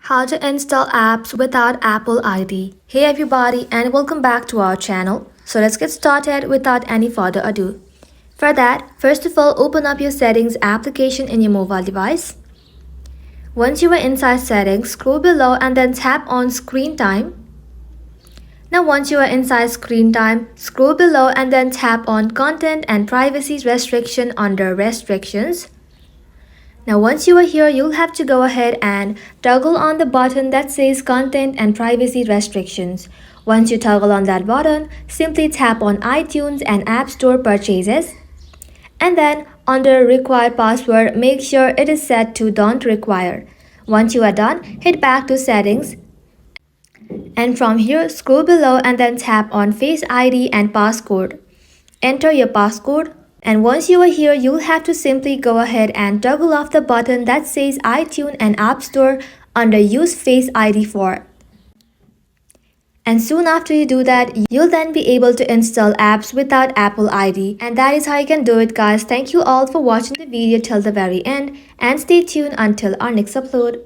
How to install apps without Apple ID. Hey everybody and welcome back to our channel. So let's get started without any further ado. For that, first of all, open up your settings application in your mobile device. Once you are inside settings, scroll below and then tap on screen time. Now once you are inside screen time, scroll below and then tap on content and privacy restriction under restrictions. Now once you are here, you'll have to go ahead and toggle on the button that says content and privacy restrictions. Once you toggle on that button, simply tap on iTunes and App Store purchases. And then under required password, make sure it is set to don't require. Once you are done, hit back to settings. And from here, scroll below and then tap on Face ID and passcode. Enter your passcode. And once you are here, you'll have to simply go ahead and toggle off the button that says iTunes and App Store under Use Face ID for. And soon after you do that, you'll then be able to install apps without Apple ID. And that is how you can do it, guys. Thank you all for watching the video till the very end and stay tuned until our next upload.